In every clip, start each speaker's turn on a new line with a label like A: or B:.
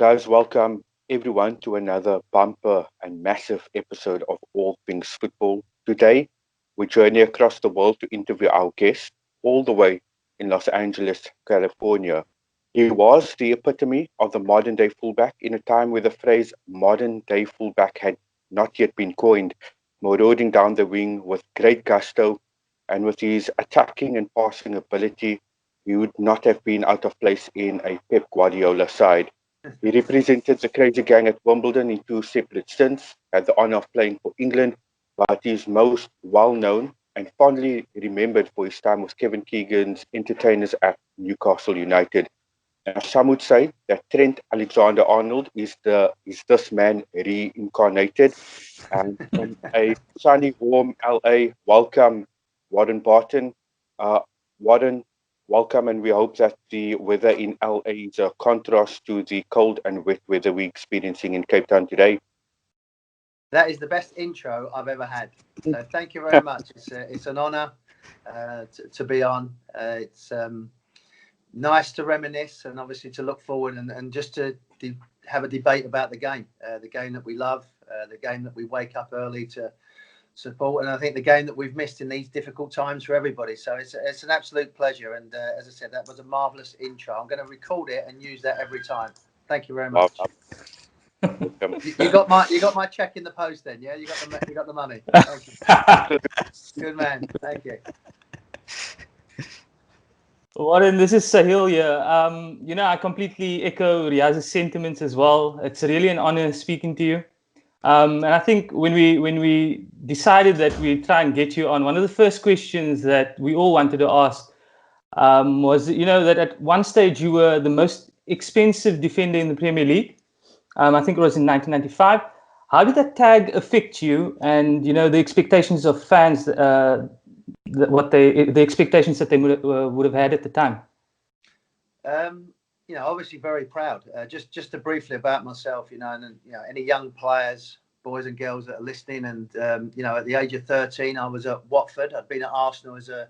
A: Guys, welcome everyone to another bumper and massive episode of All Things Football. Today, we journey across the world to interview our guest all the way in Los Angeles, California. He was the epitome of the modern day fullback in a time where the phrase modern day fullback had not yet been coined, marauding down the wing with great gusto and with his attacking and passing ability. He would not have been out of place in a Pep Guardiola side. He represented the Crazy Gang at Wimbledon in two separate stints, had the honour of playing for England, but he is most well known and fondly remembered for his time with Kevin Keegan's entertainers at Newcastle United. Now, some would say that Trent Alexander-Arnold is this man reincarnated. And from a sunny, warm LA, welcome, Warren Barton. Warren, welcome, and we hope that the weather in LA is a contrast to the cold and wet weather we're experiencing in Cape Town today.
B: That is the best intro I've ever had. So thank you very much. It's an honour to be on. It's nice to reminisce and obviously to look forward and just to have a debate about the game that we love, the game that we wake up early to support, and I think the game that we've missed in these difficult times for everybody. So it's an absolute pleasure. And as I said, that was a marvellous intro. I'm going to record it and use that every time. Thank you very much. You got my check in the post then, yeah? You got the money. Thank you. Good man. Thank you.
C: Warren, this is Sahil here. I completely echo Riaz's sentiments as well. It's really an honor speaking to you. And I think when we decided that we try and get you on, one of the first questions that we all wanted to ask was, that at one stage you were the most expensive defender in the Premier League. I think it was in 1995. How did that tag affect you and, the expectations of fans, the expectations that they would have had at the time?
B: Obviously very proud. Just to briefly about myself, any young players, boys and girls that are listening, and at the age of 13, I was at Watford. I'd been at Arsenal as a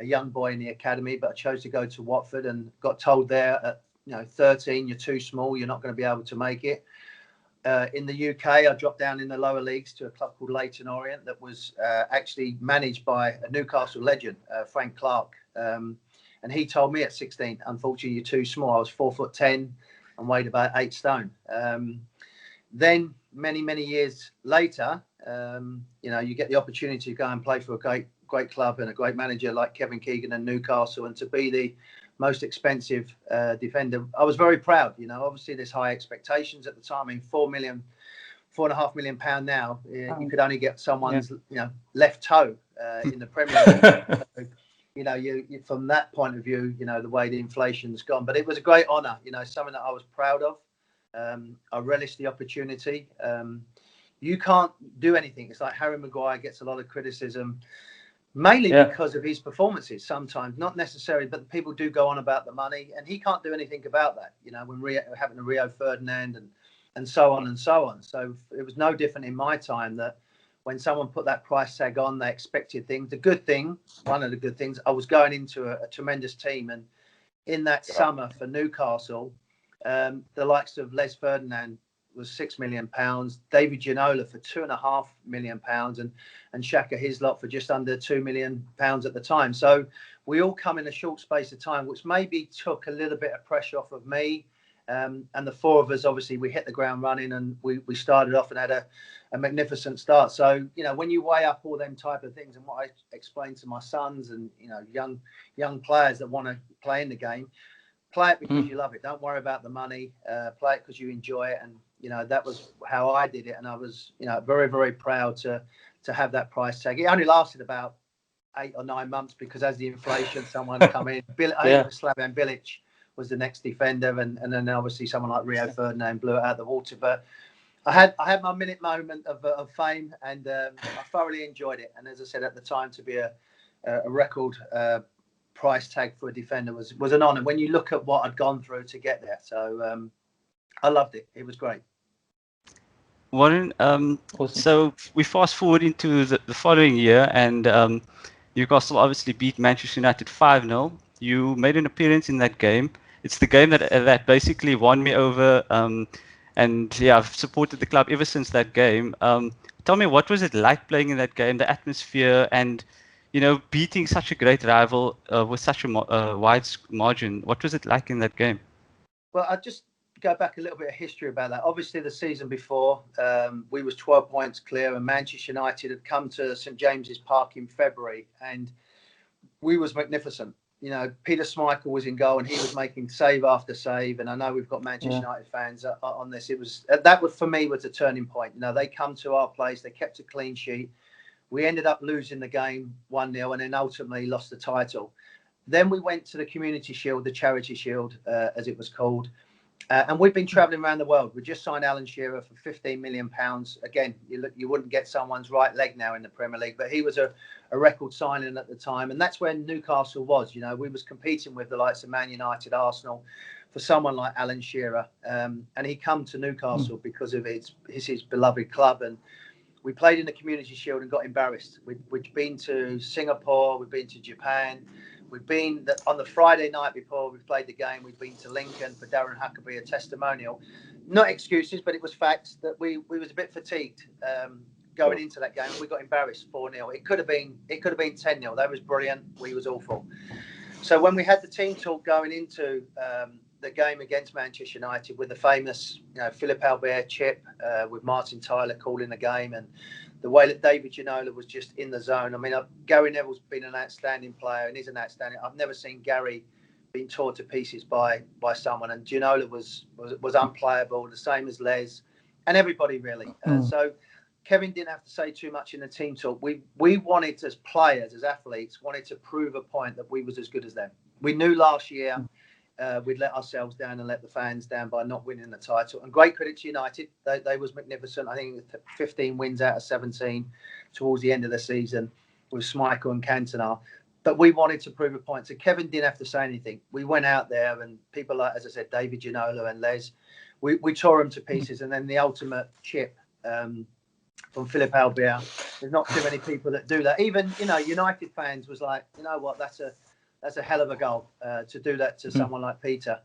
B: young boy in the academy, but I chose to go to Watford and got told there at 13, you're too small, you're not going to be able to make it. In the UK, I dropped down in the lower leagues to a club called Leyton Orient that was actually managed by a Newcastle legend, Frank Clark. And he told me at 16, unfortunately, you're too small. I was 4'10" and weighed about 8 stone. Then many years later, you get the opportunity to go and play for a great club and a great manager like Kevin Keegan and Newcastle, and to be the most expensive defender. I was very proud. Obviously there's high expectations at the time. I mean, £4.5 million now. You could only get someone's left toe in the Premier League. You from that point of view, the way the inflation's gone. But it was a great honour, something that I was proud of. I relished the opportunity. You can't do anything. It's like Harry Maguire gets a lot of criticism, mainly because of his performances sometimes, not necessarily, but people do go on about the money, and he can't do anything about that. When happened to Rio Ferdinand and so on and so on. So it was no different in my time that when someone put that price tag on, they expected things. One of the good things, I was going into a tremendous team. And in that summer for Newcastle, the likes of Les Ferdinand was £6 million, David Ginola for £2.5 million, and Shaka Hislop for just under £2 million at the time. So we all come in a short space of time, which maybe took a little bit of pressure off of me. And the four of us, obviously, we hit the ground running, and we started off and had a magnificent start. So, when you weigh up all them type of things, and what I explain to my sons and, young players that want to play in the game, play it because you love it. Don't worry about the money. Play it because you enjoy it. And, that was how I did it. And I was, very, very proud to have that price tag. It only lasted about 8 or 9 months because as the inflation, someone come in, Slaven Bilic was the next defender, and then obviously someone like Rio Ferdinand blew it out of the water. But I had my moment of fame, and I thoroughly enjoyed it. And as I said at the time, to be a record price tag for a defender was an honour when you look at what I'd gone through to get there. So I loved it. It was great.
D: Warren, so we fast forward into the following year, and Newcastle obviously beat Manchester United 5-0. You made an appearance in that game. it's the game that basically won me over. And yeah, I've supported the club ever since that game. Tell me, what was it like playing in that game, the atmosphere, and beating such a great rival with such a wide margin? What was it like in that game?
B: Well, I'll just go back a little bit of history about that. Obviously, the season before, we was 12 points clear, and Manchester United had come to St James's Park in February, and we was magnificent. Peter Schmeichel was in goal, and he was making save after save. And I know we've got Manchester United fans on this. That was, for me, was a turning point. They come to our place, they kept a clean sheet. We ended up losing the game 1-0, and then ultimately lost the title. Then we went to the Community Shield, the Charity Shield, as it was called. And we've been travelling around the world. We just signed Alan Shearer for £15 million. Again, you wouldn't get someone's right leg now in the Premier League, but he was a record signing at the time. And that's when Newcastle was. We was competing with the likes of Man United, Arsenal, for someone like Alan Shearer. And he come to Newcastle because of his beloved club. And we played in the Community Shield and got embarrassed. We'd been to Singapore, we'd been to Japan. We've been on the Friday night before we played the game. We've been to Lincoln for Darren Huckabee, a testimonial. Not excuses, but it was facts that we was a bit fatigued going into that game. We got embarrassed 4-0. It could have been 10-0. That was brilliant. We was awful. So when we had the team talk going into the game against Manchester United with the famous, Philip Albert chip with Martin Tyler calling the game, and the way that David Ginola was just in the zone. I mean, Gary Neville's been an outstanding player and is an outstanding. I've never seen Gary being torn to pieces by someone, and Ginola was unplayable, the same as Les and everybody really. So Kevin didn't have to say too much in the team talk. We wanted, as players, as athletes, wanted to prove a point that we was as good as them. We knew last year we'd let ourselves down and let the fans down by not winning the title. And great credit to United. They was magnificent. I think 15 wins out of 17 towards the end of the season with Schmeichel and Cantona. But we wanted to prove a point. So Kevin didn't have to say anything. We went out there, and people like, as I said, David Ginola and Les, we tore them to pieces. And then the ultimate chip from Philip Albert. There's not too many people that do that. Even, United fans was like, you know what, that's a hell of a goal to do that to someone like Peter.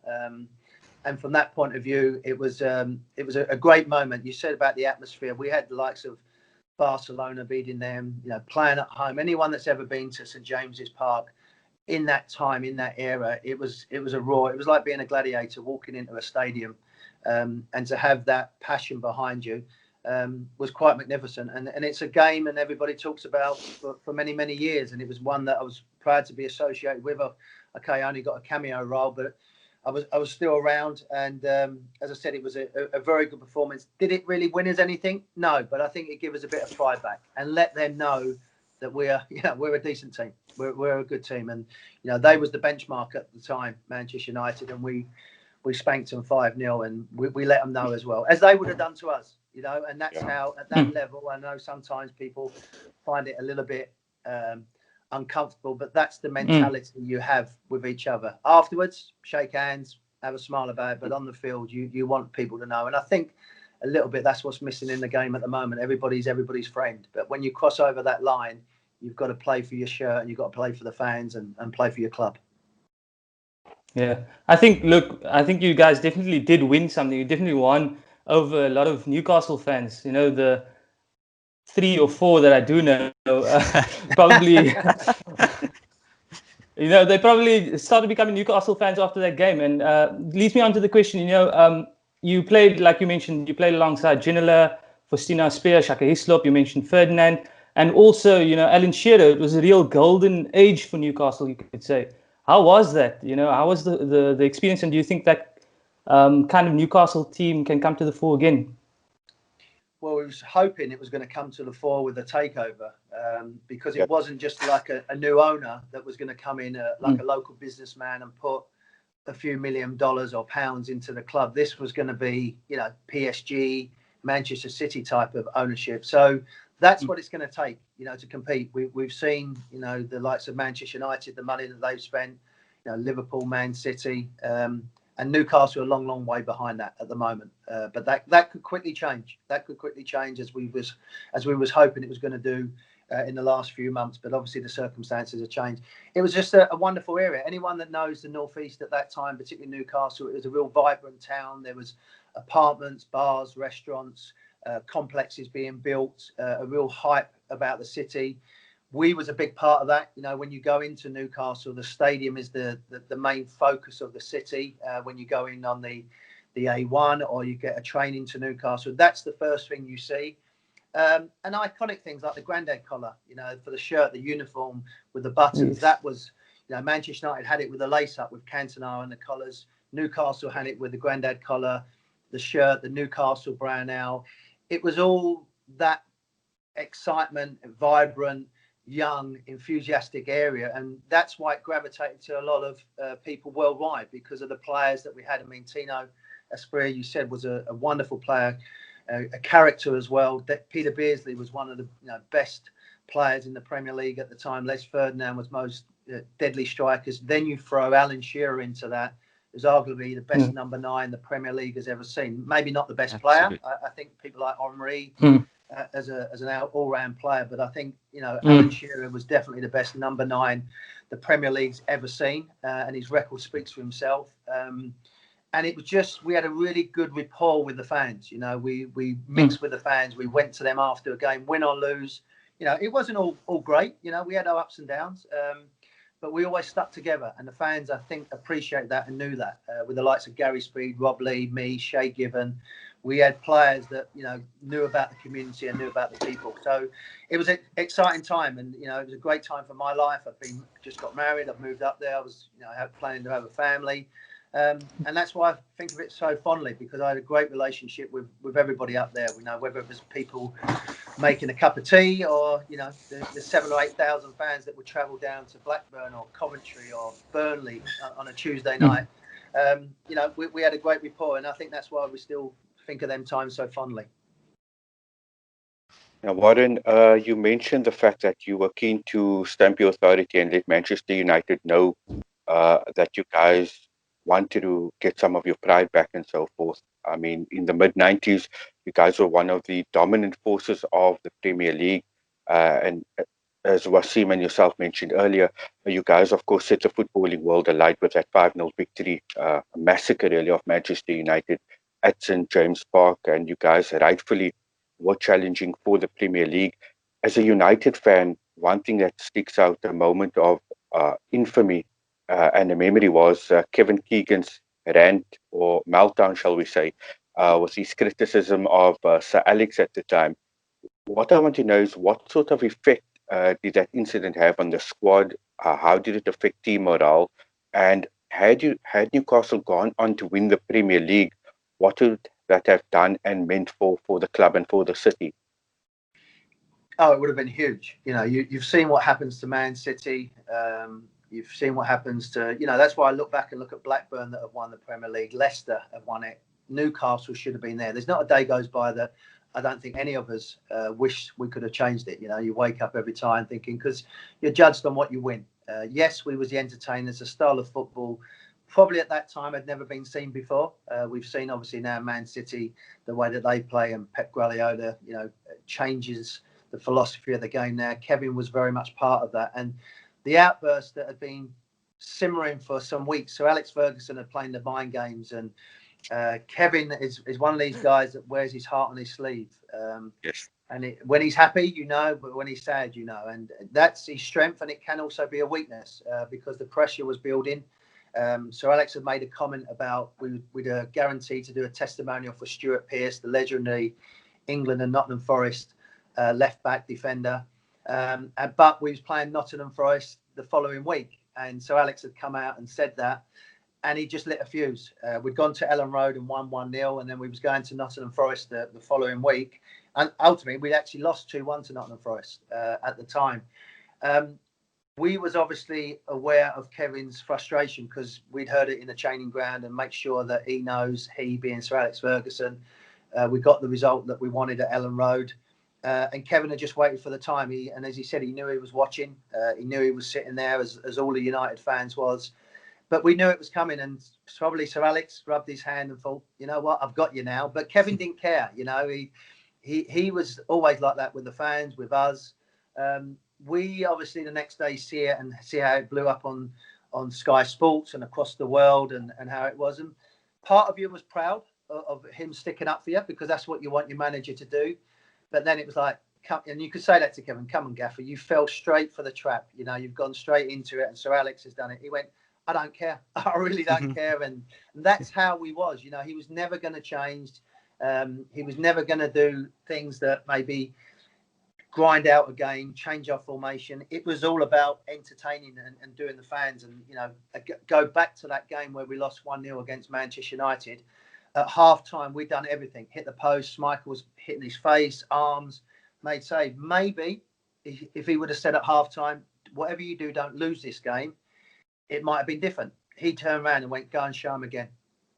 B: And from that point of view, it was a great moment. You said about the atmosphere. We had the likes of Barcelona beating them, playing at home. Anyone that's ever been to St James's Park in that time, in that era, it was a roar. It was like being a gladiator walking into a stadium, and to have that passion behind you was quite magnificent. And it's a game, and everybody talks about for many, many years. And it was one that I was proud to be associated with. I only got a cameo role, but I was still around. And as I said, it was a very good performance. Did it really win us anything? No, but I think it gave us a bit of pride back and let them know that we're a decent team. We're a good team. And they was the benchmark at the time, Manchester United, and we spanked them 5-0, and we let them know as well, as they would have done to us. And that's how, at that level, I know sometimes people find it a little bit uncomfortable, but that's the mentality you have with each other. Afterwards, shake hands, have a smile about it, but on the field, you want people to know. And I think a little bit that's what's missing in the game at the moment. Everybody's friend. But when you cross over that line, you've got to play for your shirt, and you've got to play for the fans and play for your club.
C: Yeah, I think you guys definitely did win something. You definitely won over a lot of Newcastle fans. The 3 or 4 that I do know, probably, they probably started becoming Newcastle fans after that game. And leads me on to the question, you played, like you mentioned, you played alongside Ginola, Faustino Speer, Shaka Hislop, you mentioned Ferdinand, and also, Alan Shearer. It was a real golden age for Newcastle, you could say. How was that? How was the experience? And do you think that kind of Newcastle team can come to the fore again?
B: Well, we was hoping it was going to come to the fore with the takeover, because it wasn't just like a new owner that was going to come in like a local businessman and put a few $1 million or pounds into the club. This was going to be, PSG, Manchester City type of ownership. So that's what it's going to take, to compete. We've seen, the likes of Manchester United, the money that they've spent, Liverpool, Man City, and Newcastle a long, long way behind that at the moment. But that could quickly change. That could quickly change as we was hoping it was going to do in the last few months, but obviously the circumstances have changed. It was just a wonderful area. Anyone that knows the Northeast at that time, particularly Newcastle, it was a real vibrant town. There was apartments, bars, restaurants, complexes being built, a real hype about the city. We was a big part of that. You know, when you go into Newcastle, the stadium is the main focus of the city. When you go in on the A1 or you get a train into Newcastle, that's the first thing you see. And iconic things like the Grandad collar, you know, for the shirt, the uniform with the buttons.
C: Yes.
B: That was, you know, Manchester United had it with the lace up with Cantona and the collars. Newcastle had it with the Grandad collar, the shirt, the Newcastle brown owl. It was all that excitement, vibrant, young, enthusiastic area, and that's why it gravitated to a lot of people worldwide because of the players that we had. I mean, Tino Asprilla, you said, was a wonderful player. A character as well. Peter Beardsley was one of the best players in the Premier League at the time. Les Ferdinand was most deadly strikers. Then you throw Alan Shearer into that, who's arguably the best number 9 the Premier League has ever seen. Maybe not the best player. I think people like Henry as an all-round player, but I think Alan Shearer was definitely the best number 9 the Premier League's ever seen, and his record speaks for himself. And it was just, we had a really good rapport with the fans. You know, we mixed with the fans. We went to them after a game, win or lose. You know, it wasn't all great. You know, we had our ups and downs, but we always stuck together. And the fans, I think, appreciate that and knew that. With the likes of Gary Speed, Rob Lee, me, Shay Given, we had players that, knew about the community and knew about the people. So it was an exciting time. And, it was a great time for my life. Just got married. I've moved up there. I was, planning to have a family. And that's why I think of it so fondly, because I had a great relationship with everybody up there. We know whether it was people making a cup of tea or, the 7,000 or 8,000 fans that would travel down to Blackburn or Coventry or Burnley on a Tuesday night. We had a great rapport, and I think that's why we still think of them times so fondly.
A: Now, Warren, you mentioned the fact that you were keen to stamp your authority and let Manchester United know that you guys wanted to get some of your pride back and so forth. I mean, in the mid-90s, you guys were one of the dominant forces of the Premier League. And as Wasim and yourself mentioned earlier, you guys, of course, set the footballing world alight with that 5-0 victory, a massacre really of Manchester United at St. James Park. And you guys rightfully were challenging for the Premier League. As a United fan, one thing that sticks out, a moment of infamy and a memory, was Kevin Keegan's rant or meltdown, shall we say, was his criticism of Sir Alex at the time. What I want to know is what sort of effect did that incident have on the squad? How did it affect team morale? And had Newcastle gone on to win the Premier League, what would that have done and meant for the club and for the city?
B: Oh, it would have been huge. You've seen what happens to Man City. You've seen what happens to, that's why I look back and look at Blackburn that have won the Premier League. Leicester have won it. Newcastle should have been there. There's not a day goes by that I don't think any of us wish we could have changed it. You wake up every time thinking, because you're judged on what you win. Yes, we was the entertainers, a style of football probably at that time had never been seen before. We've seen obviously now Man City, the way that they play, and Pep Guardiola, changes the philosophy of the game now. Kevin was very much part of that. And the outburst that had been simmering for some weeks. So Alex Ferguson had played the mind games, and Kevin is one of these guys that wears his heart on his sleeve.
A: Yes.
B: And when he's happy, but when he's sad, and that's his strength. And it can also be a weakness because the pressure was building. So Alex had made a comment about we'd guaranteed to do a testimonial for Stuart Pearce, the legendary England and Nottingham Forest left back defender. But we was playing Nottingham Forest the following week. And so Alex had come out and said that, and he just lit a fuse. We'd gone to Ellen Road and won 1-0, and then we was going to Nottingham Forest the following week. And ultimately, we'd actually lost 2-1 to Nottingham Forest at the time. We was obviously aware of Kevin's frustration because we'd heard it in the training ground, and make sure that he knows, he being Sir Alex Ferguson, we got the result that we wanted at Ellen Road. And Kevin had just waited for the time. And as he said, he knew he was watching. He knew he was sitting there, as all the United fans was. But we knew it was coming, and probably Sir Alex rubbed his hand and thought, you know what, I've got you now. But Kevin didn't care. He was always like that with the fans, with us. We obviously the next day see it and see how it blew up on Sky Sports and across the world and how it was. And part of you was proud of him sticking up for you because that's what you want your manager to do. But then it was like, and you could say that to Kevin, come on, Gaffer, you fell straight for the trap. You know, you've gone straight into it. And Sir Alex has done it. He went, I don't care. I really don't care. And that's how he was. You know, he was never going to change. He was never going to do things that maybe grind out a game, change our formation. It was all about entertaining and doing the fans. And, you know, go back to that game where we lost 1-0 against Manchester United. At half time, we'd done everything. Hit the post. Michael was hitting his face, arms, made save. Maybe if he would have said at half time, whatever you do, don't lose this game, it might have been different. He turned around and went, go and show him again.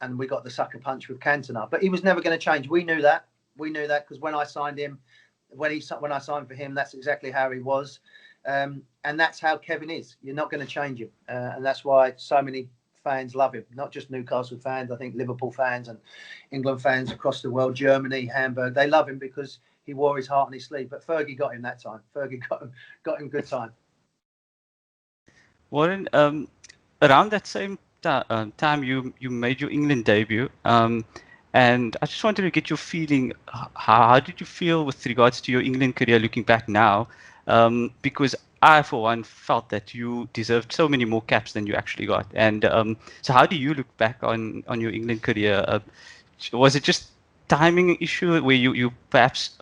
B: And we got the sucker punch with Cantona. But he was never going to change. We knew that. We knew that because when I signed him, when I signed for him, that's exactly how he was. And that's how Kevin is. You're not going to change him. And that's why so many fans love him. Not just Newcastle fans. I think Liverpool fans and England fans across the world, Germany, Hamburg, they love him because he wore his heart on his sleeve. But Fergie got him that time. Fergie got him good time.
D: Warren, around that same time, you made your England debut, and I just wanted to get your feeling. How did you feel with regards to your England career looking back now? Because I, for one, felt that you deserved so many more caps than you actually got. And so, how do you look back on your England career? Was it just timing issue where you perhaps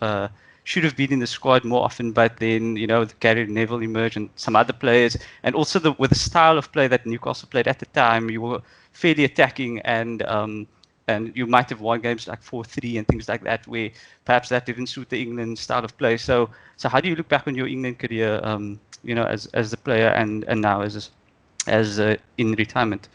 D: should have been in the squad more often, but then, you know, Gary Neville emerged and some other players, and also with the style of play that Newcastle played at the time, you were fairly attacking, and you might have won games like 4-3 and things like that, where perhaps that didn't suit the England style of play. So how do you look back on your England career, you know, as a player and now as in retirement?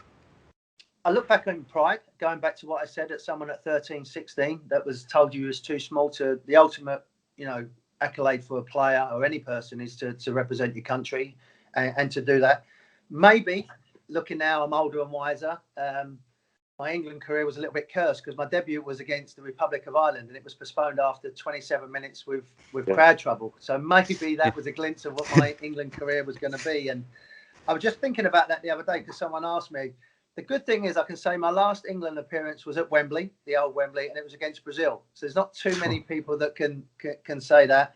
B: I look back on pride, going back to what I said at someone at 13, 16 that was told you was too small. To the ultimate, you know, accolade for a player or any person is to represent your country and to do that. Maybe looking now, I'm older and wiser. My England career was a little bit cursed because my debut was against the Republic of Ireland and it was postponed after 27 minutes with crowd trouble. So maybe that was a glimpse of what my England career was going to be. And I was just thinking about that the other day because someone asked me. The good thing is I can say my last England appearance was at Wembley, the old Wembley, and it was against Brazil. So there's not too many people that can say that.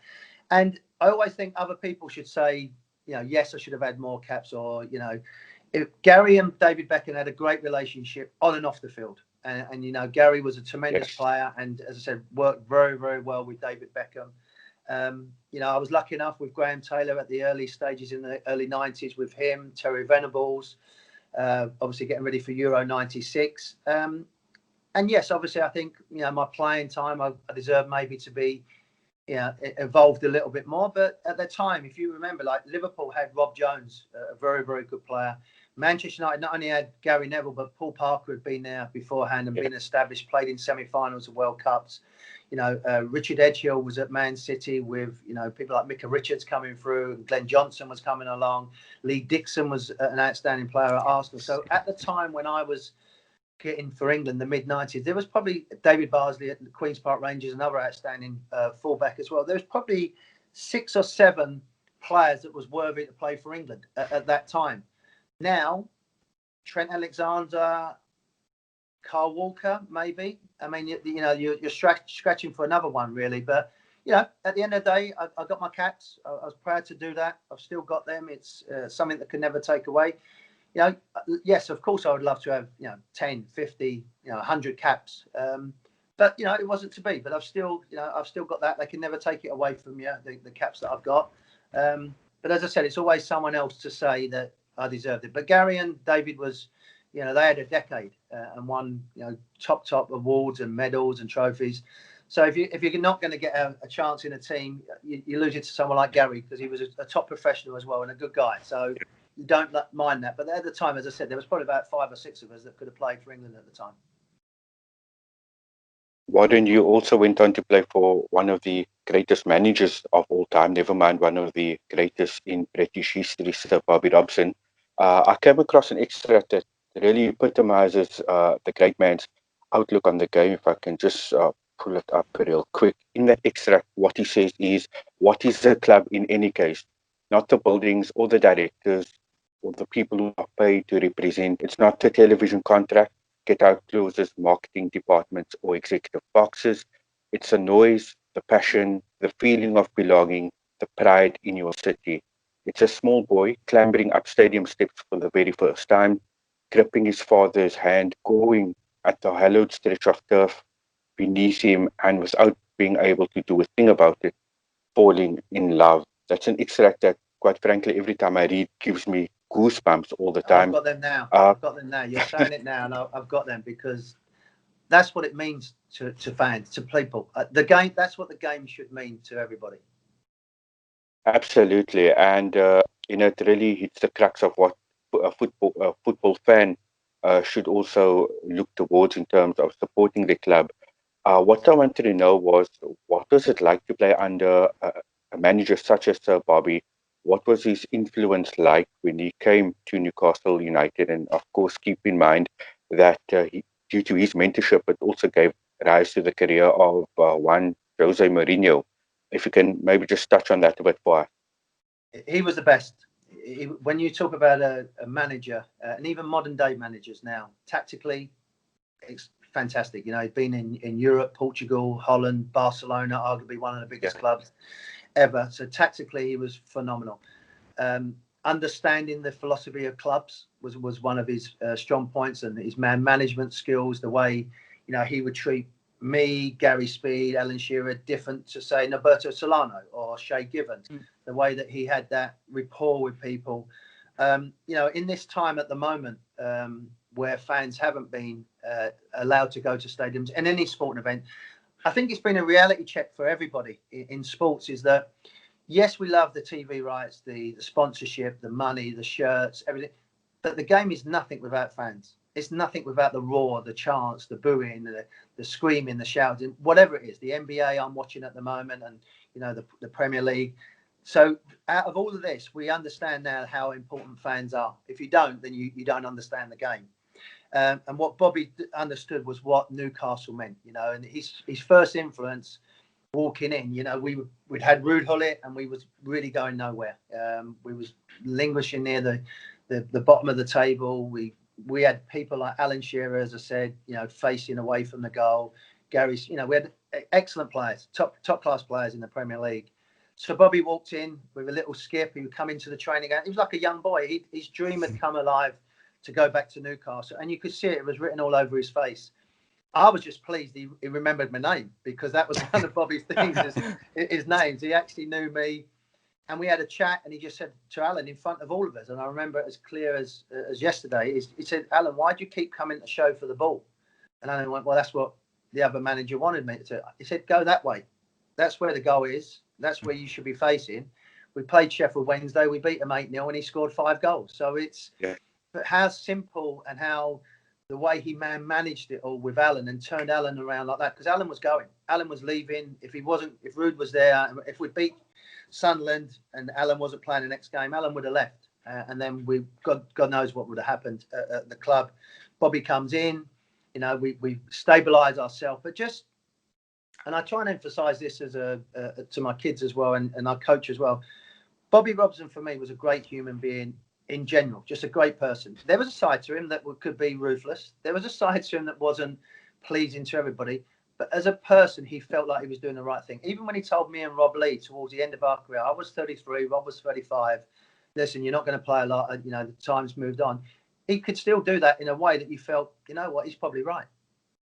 B: And I always think other people should say, you know, yes, I should have had more caps, or, you know, if Gary and David Beckham had a great relationship on and off the field. And you know, Gary was a tremendous player and, as I said, worked very, very well with David Beckham. You know, I was lucky enough with Graham Taylor at the early stages in the early 90s with him, Terry Venables. Obviously getting ready for Euro 96. And yes, obviously, I think, you know, my playing time, I deserve maybe to be, you know, evolved a little bit more. But at that time, if you remember, like Liverpool had Rob Jones, a very, very good player. Manchester United not only had Gary Neville, but Paul Parker had been there beforehand and been established, played in semi-finals of World Cups. You know, Richard Edgehill was at Man City with, you know, people like Micah Richards coming through. And Glenn Johnson was coming along. Lee Dixon was an outstanding player at Arsenal. So at the time when I was getting for England, the mid-90s, there was probably David Barsley at the Queen's Park Rangers, another outstanding fullback as well. There was probably 6 or 7 players that was worthy to play for England at that time. Now, Trent Alexander, Carl Walker, maybe. I mean, you know, you're scratching for another one, really. But, you know, at the end of the day, I got my caps. I was proud to do that. I've still got them. It's something that can never take away. You know, yes, of course, I would love to have, you know, 10, 50, you know, 100 caps. But, you know, it wasn't to be. But I've still got that. They can never take it away from you, the caps that I've got. But as I said, it's always someone else to say that I deserved it. But Gary and David was, you know, they had a decade and won, you know, top awards and medals and trophies. So if you're not going to get a chance in a team, you lose it to someone like Gary because he was a top professional as well and a good guy. So you don't mind that. But at the time, as I said, there was probably about 5 or 6 of us that could have played for England at the time.
A: Warren, you also went on to play for one of the greatest managers of all time, never mind one of the greatest in British history, Sir Bobby Robson. I came across an extract that really epitomizes the great man's outlook on the game. If I can just pull it up real quick. In that extract, what he says is, what is a club in any case? Not the buildings or the directors or the people who are paid to represent. It's not a television contract, get out clauses, marketing departments, or executive boxes. It's the noise, the passion, the feeling of belonging, the pride in your city. It's a small boy clambering up stadium steps for the very first time, gripping his father's hand, going at the hallowed stretch of turf beneath him, and without being able to do a thing about it, falling in love. That's an extract that, quite frankly, every time I read, gives me goosebumps all the
B: I've
A: time.
B: got them now.
A: Uh,
B: I've got them now. You're saying it now, and I've got them because that's what it means to fans, to people. The game. That's what the game should mean to everybody.
A: Absolutely, and it really hits the crux of what a football fan should also look towards in terms of supporting the club. What I wanted to know was, what was it like to play under a manager such as Sir Bobby? What was his influence like when he came to Newcastle United? And of course, keep in mind that due to his mentorship, it also gave rise to the career of one Jose Mourinho. If you can maybe just touch on that a bit for us.
B: He was the best. When you talk about a manager, and even modern day managers now, tactically, it's fantastic. He's been in Europe, Portugal, Holland, Barcelona, arguably one of the biggest clubs ever. So tactically, he was phenomenal. Understanding the philosophy of clubs was one of his strong points, and his man management skills, the way he would treat me, Gary Speed, Alan Shearer, different to say Norberto Solano or Shay Given. The way that he had that rapport with people. In this time at the moment, where fans haven't been allowed to go to stadiums and any sporting event, I think it's been a reality check for everybody in sports, is that yes, we love the TV rights, the sponsorship, the money, the shirts, everything, but the game is nothing without fans. It's nothing without the roar, the chants, the booing, the screaming, the shouting, whatever it is. The NBA I'm watching at the moment, and the Premier League. So out of all of this, we understand now how important fans are. If you don't, then you don't understand the game. And what Bobby understood was what Newcastle meant, and his first influence walking in, we'd had Rude Hullet, and we was really going nowhere. We was languishing near the bottom of the table. We had people like Alan Shearer, as I said, facing away from the goal. Gary, we had excellent players, top class players in the Premier League. So Bobby walked in with a little skip. He would come into the training ground. He was like a young boy. His dream had come alive to go back to Newcastle, and you could see it was written all over his face. I was just pleased he remembered my name, because that was one of Bobby's things, his names. He actually knew me, and we had a chat, and he just said to Alan in front of all of us, and I remember it as clear as yesterday, he said, "Alan, why do you keep coming to show for the ball?" And Alan went, "Well, that's what the other manager wanted me to." He said, "Go that way. That's where the goal is. That's where you should be facing." We played Sheffield Wednesday. We beat them 8-0, and he scored 5 goals. So it's how simple, and how the way he managed it all with Alan and turned Alan around like that. Because Alan was going. Alan was leaving. If Rude was there, if we beat Sunderland and Alan wasn't playing the next game, Alan would have left. And then God knows what would have happened at the club. Bobby comes in. We stabilise ourselves. But and I try and emphasise this to my kids as well, and our coach as well. Bobby Robson, for me, was a great human being in general, just a great person. There was a side to him that could be ruthless. There was a side to him that wasn't pleasing to everybody. But as a person, he felt like he was doing the right thing. Even when he told me and Rob Lee towards the end of our career, I was 33, Rob was 35. Listen, you're not going to play a lot. The time's moved on. He could still do that in a way that you felt, he's probably right.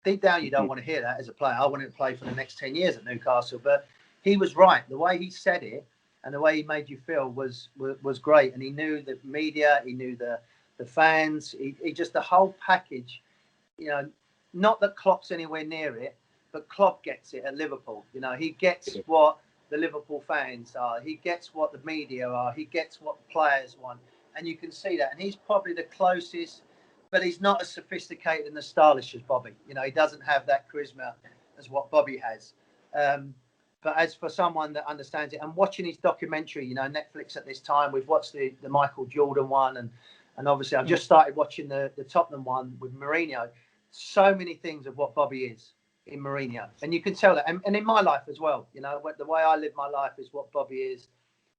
B: Deep down, you don't want to hear that as a player. I wanted to play for the next 10 years at Newcastle, but he was right. The way he said it and the way he made you feel was great. And he knew the media, he knew the fans, he just the whole package. Not that Klopp's anywhere near it, but Klopp gets it at Liverpool. He gets what the Liverpool fans are. He gets what the media are. He gets what the players want, and you can see that. And he's probably the closest. But he's not as sophisticated and as stylish as Bobby. He doesn't have that charisma as what Bobby has. But as for someone that understands it, and watching his documentary, Netflix at this time, we've watched the Michael Jordan one, and obviously I've just started watching the Tottenham one with Mourinho. So many things of what Bobby is. in Mourinho, and you can tell that. And in my life as well, you know, the way I live my life is what Bobby is.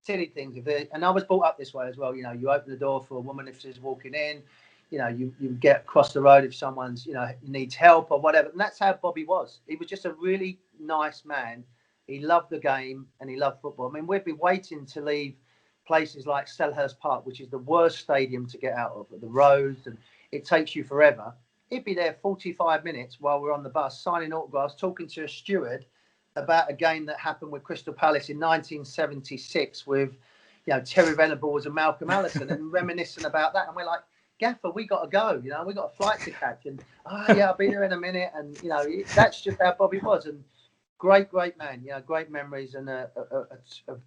B: Silly things, and I was brought up this way as well. You know, you open the door for a woman if she's walking in. You know, you get across the road if someone's, you know, needs help or whatever. And that's how Bobby was. He was just a really nice man. He loved the game and he loved football. I mean, we'd be waiting to leave places like Selhurst Park, which is the worst stadium to get out of, the roads, and it takes you forever. He'd be there 45 minutes while we're on the bus, signing autographs, talking to a steward about a game that happened with Crystal Palace in 1976 with, you know, Terry Venables and Malcolm Allison, and reminiscing about that. And we're like, Gaffer, we got to go, you know, we got a flight to catch. And, yeah, I'll be there in a minute. And, you know, that's just how Bobby was. And great man, you know, great memories, and a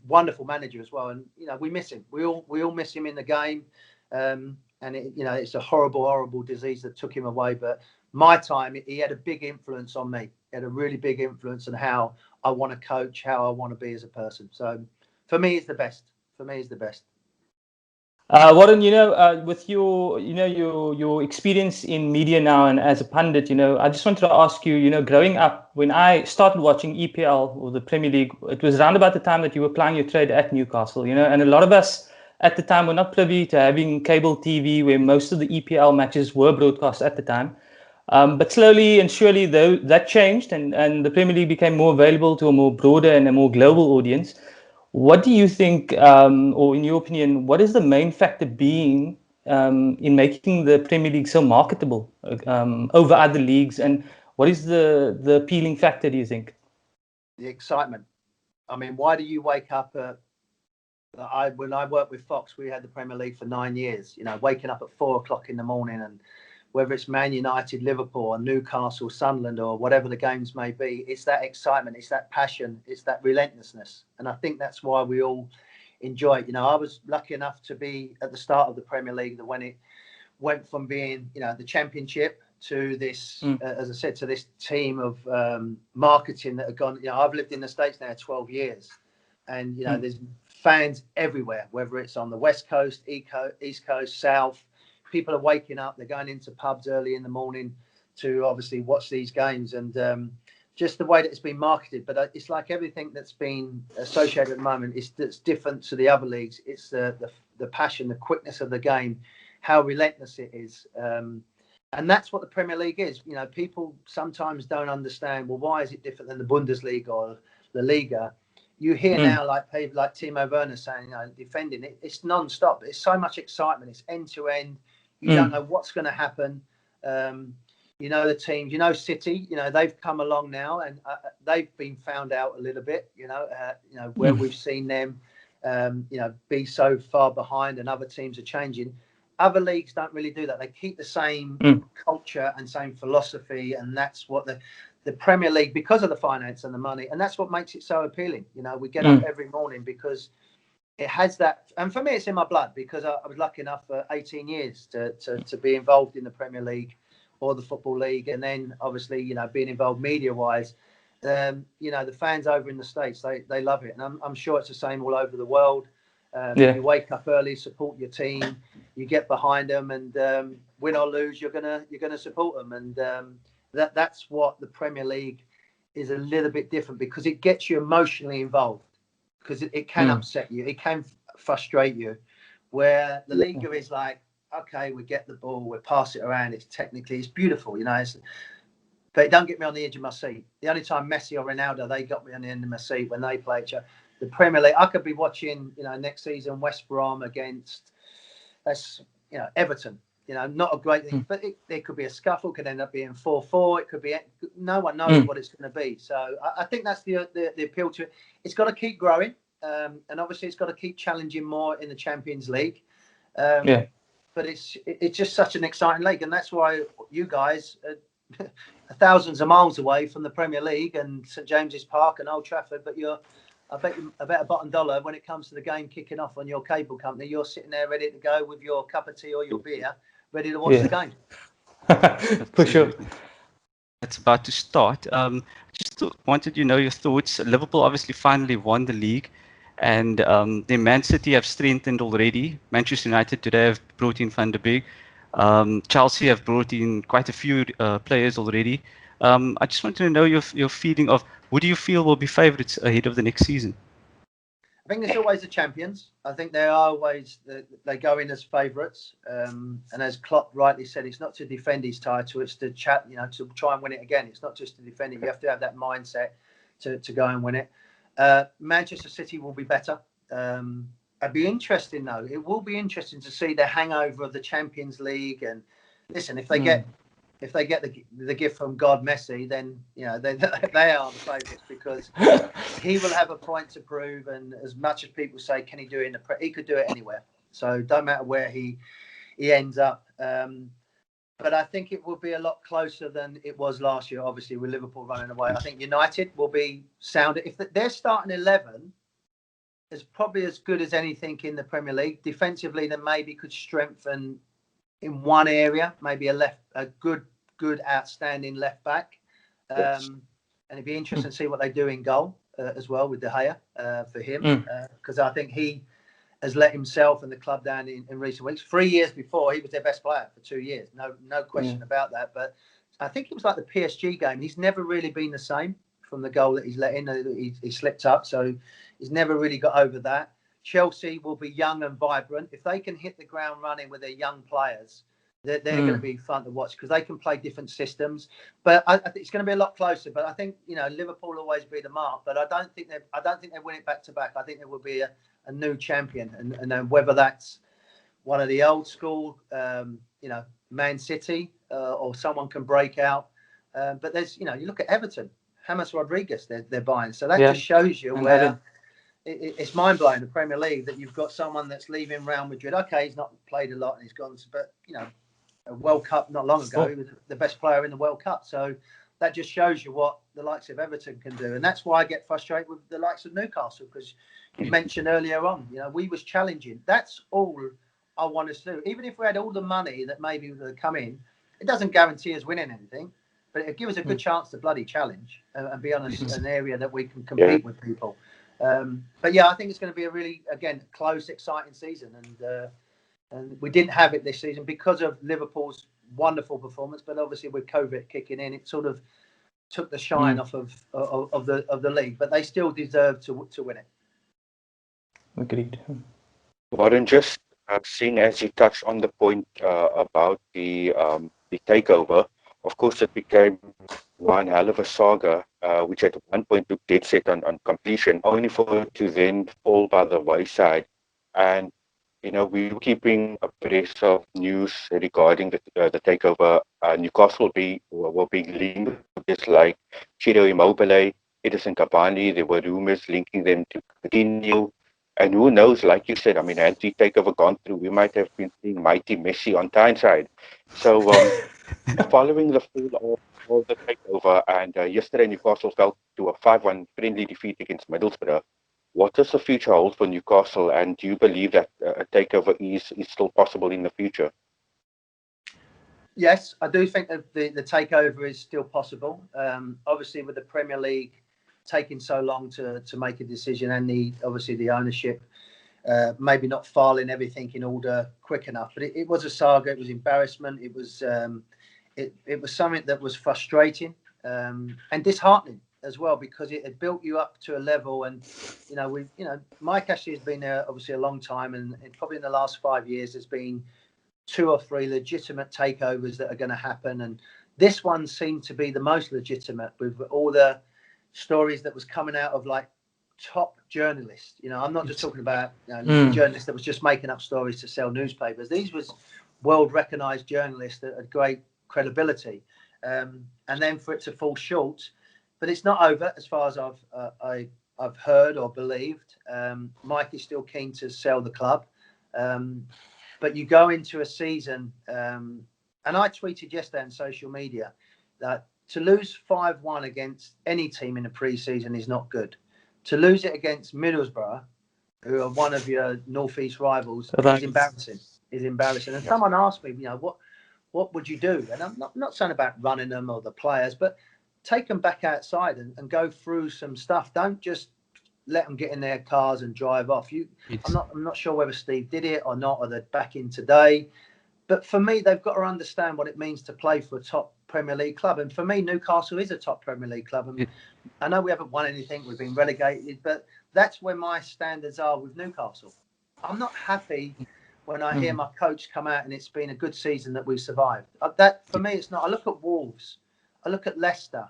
B: wonderful manager as well. And, you know, we miss him. We all miss him in the game. And, you know, it's a horrible disease that took him away. But my time, he had a big influence on me. He had a really big influence on how I want to coach, how I want to be as a person. So for me, he's the best.
C: Warren, you know, with your experience in media now and as a pundit, you know, I just wanted to ask you, you know, growing up, when I started watching EPL or the Premier League, it was around about the time that you were plying your trade at Newcastle, you know, and a lot of us at the time were not privy to having cable TV where most of the EPL matches were broadcast at the time. But slowly and surely, though, that changed, and the Premier League became more available to a more broader and a more global audience. What do you think, or in your opinion, what is the main factor being in making the Premier League so marketable over other leagues, and what is the appealing factor, do you think?
B: The excitement. I mean, why do you wake up when I worked with Fox, we had the Premier League for 9 years, you know, waking up at 4:00 in the morning, and whether it's Man United, Liverpool, or Newcastle, Sunderland, or whatever the games may be, it's that excitement, it's that passion, it's that relentlessness. And I think that's why we all enjoy it. You know, I was lucky enough to be at the start of the Premier League, when it went from being, you know, the Championship to this, as I said, to this team of marketing that have gone. You know, I've lived in the States now 12 years, and, you know, there's fans everywhere, whether it's on the West Coast, East Coast, South. People are waking up, they're going into pubs early in the morning to obviously watch these games, and just the way that it's been marketed. But it's like everything that's been associated at the moment that's different to the other leagues. It's the passion, the quickness of the game, how relentless it is. And that's what the Premier League is. You know, people sometimes don't understand, well, why is it different than the Bundesliga or the Liga? You hear now, like people like Timo Werner saying, you know, defending it, it's non-stop. It's so much excitement. It's end to end. You don't know what's going to happen. You know, the teams, you know, City, you know, they've come along now, and they've been found out a little bit, you know, where we've seen them, you know, be so far behind, and other teams are changing. Other leagues don't really do that. They keep the same culture and same philosophy. And that's what the Premier League, because of the finance and the money, and that's what makes it so appealing. You know, we get up every morning because it has that. And for me, it's in my blood, because I was lucky enough for 18 years to be involved in the Premier League or the Football League. And then obviously, you know, being involved media wise, you know, the fans over in the States, they love it. And I'm sure it's the same all over the world. You wake up early, support your team, you get behind them, and win or lose, you're gonna support them. And that's what the Premier League is a little bit different, because it gets you emotionally involved, because it can upset you, it can frustrate you, where the Liga is like, okay, we get the ball, we pass it around, it's beautiful, you know, but it don't get me on the edge of my seat. The only time Messi or Ronaldo, they got me on the end of my seat when they play each other. The Premier League, I could be watching, you know, next season West Brom against, you know, Everton. You know, not a great thing, but there could be a scuffle, could end up being 4-4. It could be, no one knows what it's going to be. So I think that's the appeal to it. It's got to keep growing, and obviously it's got to keep challenging more in the Champions League. But it's just such an exciting league, and that's why you guys are thousands of miles away from the Premier League and St James's Park and Old Trafford, but I bet a bottom dollar when it comes to the game kicking off on your cable company, you're sitting there ready to go with your cup of tea or your beer, ready to watch the game.
D: For sure. It's about to start. Just wanted to know your thoughts. Liverpool obviously finally won the league, and the Man City have strengthened already. Manchester United today have brought in Van de Beek. Chelsea have brought in quite a few players already. I just wanted to know your feeling of who do you feel will be favourites ahead of the next season?
B: I think there's always the champions. I think they are always they go in as favourites, and as Klopp rightly said, it's not to defend his title; it's to to try and win it again. It's not just to defend it; you have to have that mindset to go and win it. Manchester City will be better. It'd be interesting though. It will be interesting to see the hangover of the Champions League. And listen, if they get the gift from God, Messi, then they are the favourites, because he will have a point to prove. And as much as people say, can he do it he could do it anywhere. So don't matter where he ends up. But I think it will be a lot closer than it was last year. Obviously, with Liverpool running away, I think United will be sound. If they're starting 11, is probably as good as anything in the Premier League. Defensively, they maybe could strengthen in one area, maybe a good, outstanding left back. And it'd be interesting to see what they do in goal as well with De Gea for him, because I think he has let himself and the club down in recent weeks. 3 years before, he was their best player for 2 years. No question about that. But I think it was like the PSG game. He's never really been the same from the goal that he's let in. He slipped up, so he's never really got over that. Chelsea will be young and vibrant. If they can hit the ground running with their young players, they're going to be fun to watch, because they can play different systems. But I think it's going to be a lot closer. But I think Liverpool will always be the mark. But I don't think they win it back to back. I think there will be a new champion, and then whether that's one of the old school, Man City, or someone can break out. But there's, you look at Everton, James Rodriguez, they're buying. So that just shows you where it's mind blowing, the Premier League, that you've got someone that's leaving Real Madrid. Okay, he's not played a lot and he's gone, but a World Cup not long ago, he was the best player in the World Cup. So that just shows you what the likes of Everton can do. And that's why I get frustrated with the likes of Newcastle, because you mentioned earlier on, we was challenging. That's all I want us to do. Even if we had all the money that maybe would come in, it doesn't guarantee us winning anything, but it gives us a good chance to bloody challenge and be on an area that we can compete with people. But yeah, I think it's going to be a really, again, close, exciting season. And we didn't have it this season because of Liverpool's wonderful performance, but obviously with COVID kicking in, it sort of took the shine off of the league. But they still deserve to win it.
C: Agreed.
A: Warren, just seeing as you touched on the point about the takeover, of course, it became one hell of a saga, which at one point looked dead set on completion, only for it to then fall by the wayside. And we were keeping abreast of news regarding the takeover. Newcastle were being linked with this, like Ciro Immobile, Edison Cavani. There were rumors linking them to Coutinho. And who knows, like you said, I mean, had the takeover gone through, we might have been seeing mighty Messi on Tyneside. So following the fall of the takeover, and yesterday Newcastle fell to a 5-1 friendly defeat against Middlesbrough. What does the future hold for Newcastle, and do you believe that a takeover is still possible in the future?
B: Yes, I do think that the takeover is still possible. Obviously, with the Premier League taking so long to make a decision, and obviously the ownership maybe not filing everything in order quick enough. But it was a saga. It was embarrassment. It was something that was frustrating and disheartening as well, because it had built you up to a level. And Mike Ashley has been there obviously a long time, and probably in the last 5 years there's been 2 or 3 legitimate takeovers that are going to happen, and this one seemed to be the most legitimate, with all the stories that was coming out of like top journalists. I'm not just talking about journalists that was just making up stories to sell newspapers. These was world recognized journalists that had great credibility, and then for it to fall short. But it's not over, as far as I've heard or believed. Mike is still keen to sell the club, but you go into a season, and I tweeted yesterday on social media that to lose 5-1 against any team in the pre-season is not good. To lose it against Middlesbrough, who are one of your northeast rivals, is embarrassing. And someone asked me, what would you do? And I'm not saying about running them or the players, but take them back outside and go through some stuff. Don't just let them get in their cars and drive off. I'm not sure whether Steve did it or not, or they're back in today. But for me, they've got to understand what it means to play for a top Premier League club. And for me, Newcastle is a top Premier League club. And I know we haven't won anything, we've been relegated, but that's where my standards are with Newcastle. I'm not happy when I hear my coach come out and it's been a good season that we've survived. That for me, it's not. I look at Wolves, I look at Leicester.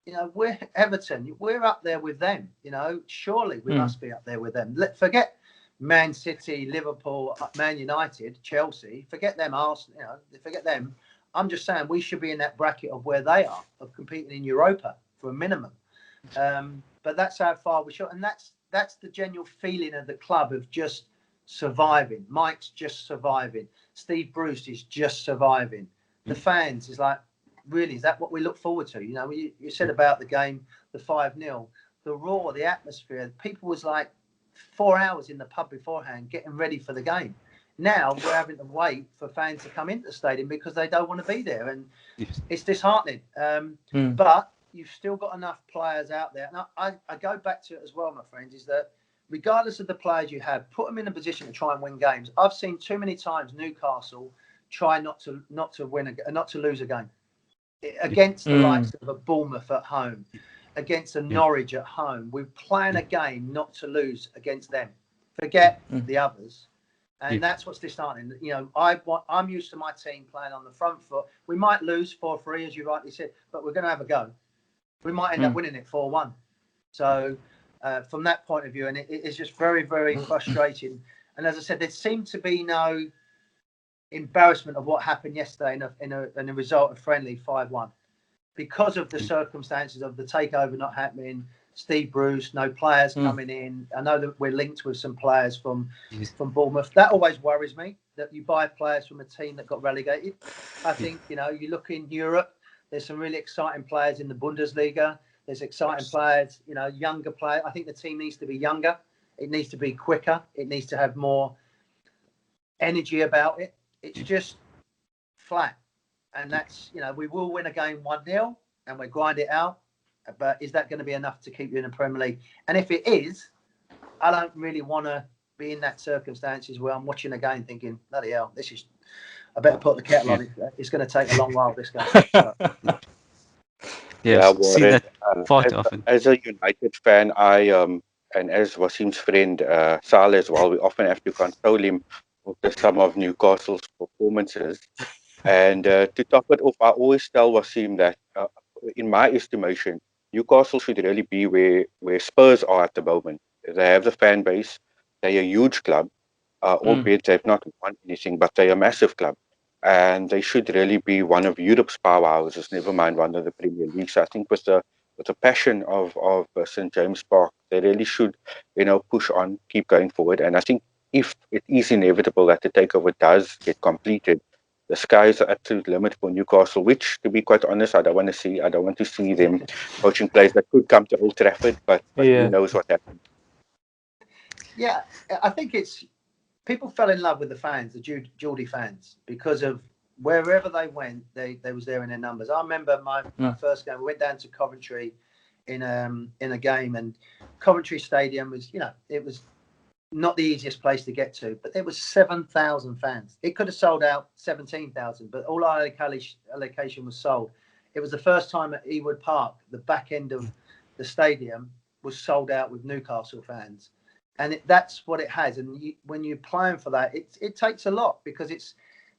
B: You know, we're Everton. We're up there with them. You know, surely we must be up there with them. Forget Man City, Liverpool, Man United, Chelsea. Forget them, Arsenal. You know, forget them. I'm just saying we should be in that bracket of where they are, of competing in Europa for a minimum. But that's how far we should, and that's the genuine feeling of the club of just surviving. Mike's just surviving. Steve Bruce is just surviving. The fans is like, really, is that what we look forward to? You know, you said about the game, the 5-0, the roar, the atmosphere. People was like 4 hours in the pub beforehand getting ready for the game. Now we're having to wait for fans to come into the stadium because they don't want to be there, and it's disheartening. But you've still got enough players out there. And I go back to it as well, my friends, is that regardless of the players you have, put them in a position to try and win games. I've seen too many times Newcastle try not to lose a game against the likes of a Bournemouth at home, against a Norwich at home. We plan a game not to lose against them. Forget the others. And that's what's disheartening. You know, I'm used to my team playing on the front foot. We might lose 4-3, as you rightly said, but we're going to have a go. We might end up winning it 4-1. So from that point of view, and it's just very, very frustrating. And as I said, there seemed to be no embarrassment of what happened yesterday in a result of friendly 5-1 because of the circumstances of the takeover not happening. Steve Bruce, no players coming in. I know that we're linked with some players from Bournemouth. That always worries me, that you buy players from a team that got relegated. I think, you know, you look in Europe, there's some really exciting players in the Bundesliga. There's exciting players, you know, younger players. I think the team needs to be younger. It needs to be quicker. It needs to have more energy about it. It's just flat. And that's, you know, we will win a game 1-0 and we grind it out. But is that going to be enough to keep you in the Premier League? And if it is, I don't really want to be in that circumstances where I'm watching a game thinking, bloody hell, I better put the kettle on. It's going to take a long while, this game.
A: Warren,
D: see that far too often.
A: As a United fan, and as Wasim's friend, Sahil as well, we often have to console him with some of Newcastle's performances. And to top it off, I always tell Wasim that, in my estimation, Newcastle should really be where Spurs are at the moment. They have the fan base. They're a huge club, albeit they've not won anything, but they're a massive club. And they should really be one of Europe's powerhouses, never mind one of the Premier Leagues. I think with the passion of St. James Park, they really should, you know, push on, keep going forward. And I think if it is inevitable that the takeover does get completed, the sky is the absolute limit for Newcastle, which, to be quite honest, I don't want to see. I don't want to see them poaching players that could come to Old Trafford, but who knows what happens.
B: Yeah, I think people fell in love with the fans, the Geordie fans, because of wherever they went, they was there in their numbers. I remember my first game. We went down to Coventry in a game, and Coventry Stadium was, you know, it was not the easiest place to get to, but there was 7,000 fans. It could have sold out 17,000, but all our allocation was sold. It was the first time at Ewood Park, the back end of the stadium was sold out with Newcastle fans. And that's what it has. And when you're playing for that, it takes a lot, because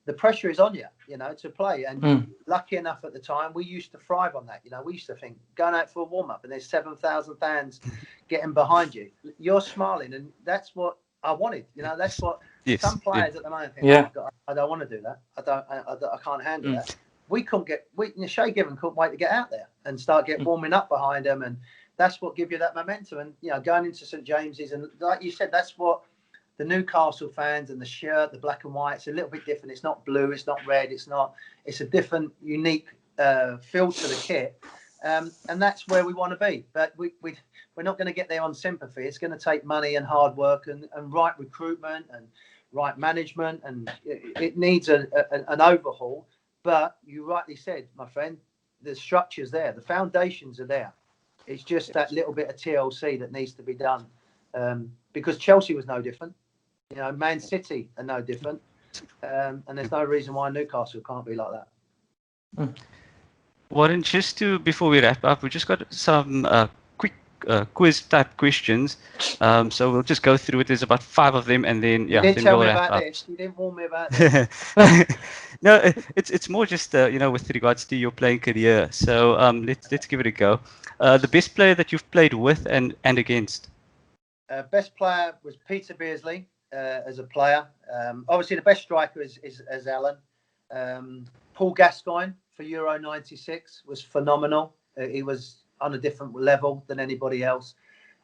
B: the pressure is on you, you know, to play. And lucky enough at the time, we used to thrive on that. You know, we used to think, going out for a warm-up and there's 7,000 fans getting behind you, you're smiling. And that's what I wanted. You know, that's what some players at the moment think, oh, God, I don't want to do that. I can't handle that. We couldn't Shay Given couldn't wait to get out there and start warming up behind them. And that's what gives you that momentum. And, you know, going into St. James's, and like you said, that's what the Newcastle fans, and the shirt, the black and white, it's a little bit different. It's not blue, it's not red, it's a different, unique feel to the kit. And that's where we want to be. But we're not going to get there on sympathy. It's going to take money and hard work and right recruitment and right management. And it needs an overhaul. But you rightly said, my friend, the structure's there. The foundations are there. It's just that little bit of TLC that needs to be done. Because Chelsea was no different. You know, Man City are no different. And there's no reason why Newcastle can't be like that.
D: Warren, just to before we wrap up, we just got some quick quiz type questions. So we'll just go through it. There's about 5 of them, and then
B: You didn't
D: then
B: tell
D: we'll
B: me
D: wrap
B: about
D: up.
B: this. You didn't warn me about this.
D: No, it's more just with regards to your playing career. So let's give it a go. The best player that you've played with and against.
B: Best player was Peter Beardsley as a player. Obviously, the best striker is Alan. Paul Gascoigne for Euro '96 was phenomenal. He was on a different level than anybody else.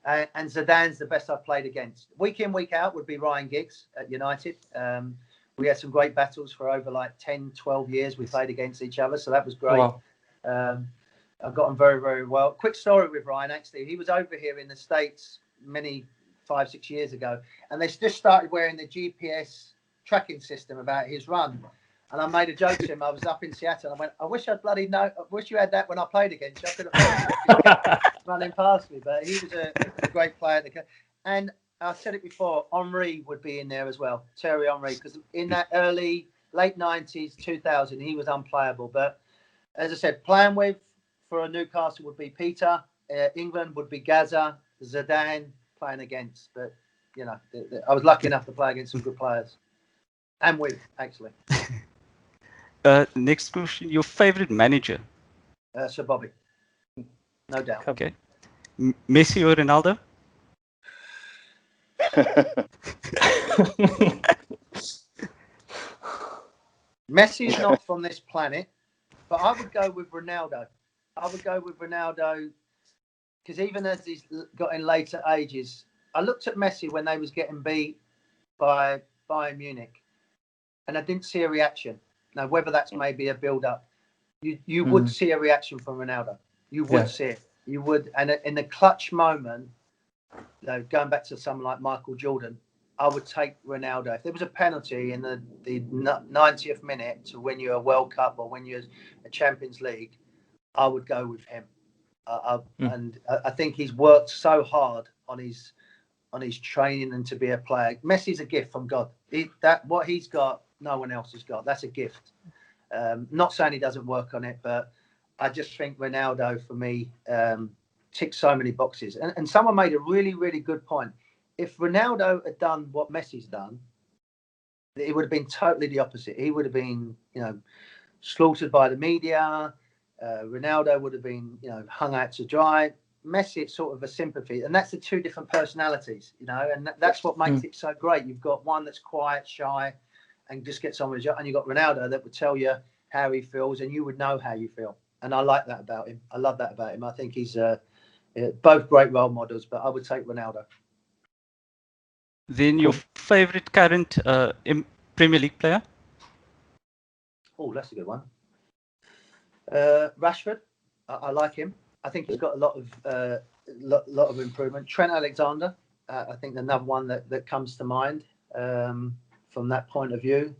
B: And Zidane's the best I've played against. Week in, week out would be Ryan Giggs at United. We had some great battles for over like 10, 12 years. We played against each other, so that was great.
C: Wow.
B: I got on very, very well. Quick story with Ryan, actually. He was over here in the States 5-6 years ago, and they just started wearing the GPS tracking system about his run. And I made a joke to him. I was up in Seattle. I went, I wish I wish you had that when I played against you. I could have running past me. But he was a great player. And I said it before, Henry would be in there as well. Thierry Henry, because in that late 90s, 2000, he was unplayable. But as I said, playing with for Newcastle would be Peter. England would be Gaza, Zidane playing against. But, I was lucky enough to play against some good players. And with, actually.
D: Next question, your favorite manager?
B: Sir Bobby. No doubt.
D: Okay. Messi or Ronaldo?
B: Messi is not from this planet, but I would go with Ronaldo. Because even as he's got in later ages, I looked at Messi when they was getting beat by Bayern Munich, and I didn't see a reaction. Now, whether that's maybe a build-up, you would see a reaction from Ronaldo. You would see it. You would, and in the clutch moment, going back to someone like Michael Jordan, I would take Ronaldo. If there was a penalty in the 90th minute to win you a World Cup or win you a Champions League, I would go with him. And I think he's worked so hard on his training and to be a player. Messi's a gift from God. What he's got, no one else has got. That's a gift. Not saying he doesn't work on it, but I just think Ronaldo, for me, ticks so many boxes. And someone made a really, really good point. If Ronaldo had done what Messi's done, it would have been totally the opposite. He would have been, slaughtered by the media. Ronaldo would have been, hung out to dry. Messi, it's sort of a sympathy. And that's the two different personalities, and that's what makes it so great. You've got one that's quiet, shy, and just gets on with it. And you've got Ronaldo that would tell you how he feels, and you would know how you feel. And I like that about him. I love that about him. I think he's both great role models, but I would take Ronaldo.
D: Then your favorite current Premier League player?
B: Oh, that's a good one. Rashford. I like him. I think he's got a lot of improvement. Trent Alexander. I think another one that comes to mind from that point of view.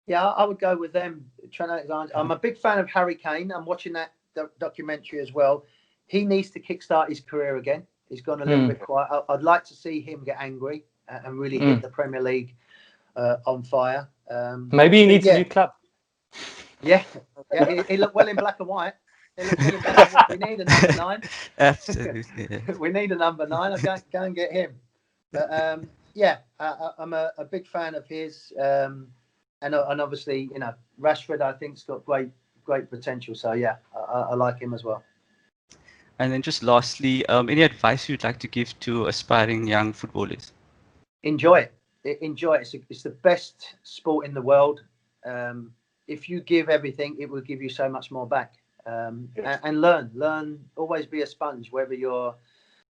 B: Yeah, I would go with them. Trent Alexander. I'm a big fan of Harry Kane. I'm watching that documentary as well. He needs to kickstart his career again. He's gone a little bit quiet. I'd like to see him get angry and really hit the Premier League on fire.
C: Maybe he needs a new club.
B: Yeah, he looked well in black and white. We need a number 9.
D: Absolutely.
B: We need a number 9. I'll go and get him. But I'm a big fan of his. And obviously, Rashford, I think, has got great potential. So, yeah, I like him as well.
D: And then just lastly, any advice you'd like to give to aspiring young footballers?
B: Enjoy it. Enjoy it. It's the best sport in the world. If you give everything, it will give you so much more back. And learn. Always be a sponge, whether you're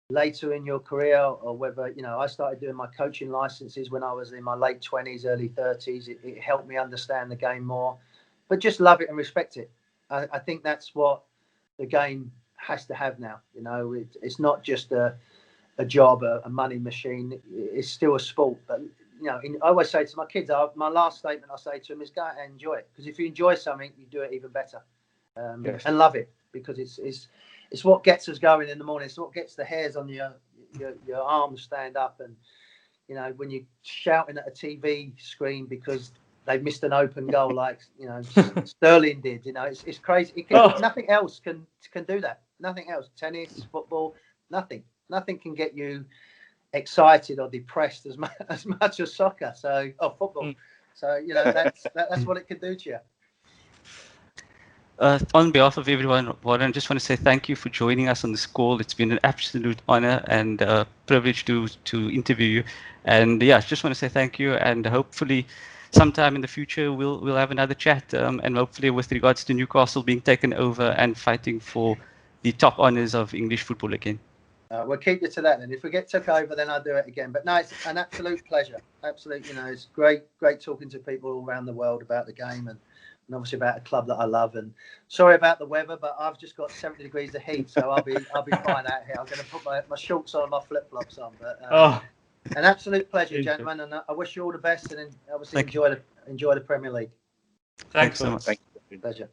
B: later in your career or whether, I started doing my coaching licenses when I was in my late 20s, early 30s. It helped me understand the game more. But just love it and respect it. I think that's what the game has to have now. It's not just a job, a money machine. It's still a sport. But I always say to my kids, my last statement I say to them is go out and enjoy it. Because if you enjoy something, you do it even better. And love it, because it's what gets us going in the morning. It's what gets the hairs on your arms stand up. And when you're shouting at a TV screen because they've missed an open goal like Sterling did. It's crazy. Nothing else can do that. Nothing else. Tennis, football, nothing can get you excited or depressed as much as soccer. Or football. So that's what it can do to you.
D: On behalf of everyone, Warren, I just want to say thank you for joining us on this call. It's been an absolute honor and privilege to interview you. And yeah, I just want to say thank you. And hopefully, sometime in the future, we'll have another chat. And hopefully, with regards to Newcastle being taken over and fighting for the top honors of English football again.
B: We'll keep you to that. And if we get took over, then I'll do it again. But no, it's an absolute pleasure. Absolute. It's great talking to people all around the world about the game and obviously about a club that I love. And sorry about the weather, but I've just got 70 degrees of heat, so I'll be fine out here. I'm going to put my shorts on, my flip flops on. But an absolute pleasure, gentlemen, and I wish you all the best. And obviously enjoy the Premier League.
C: Thanks so
D: much.
C: much.
B: Pleasure.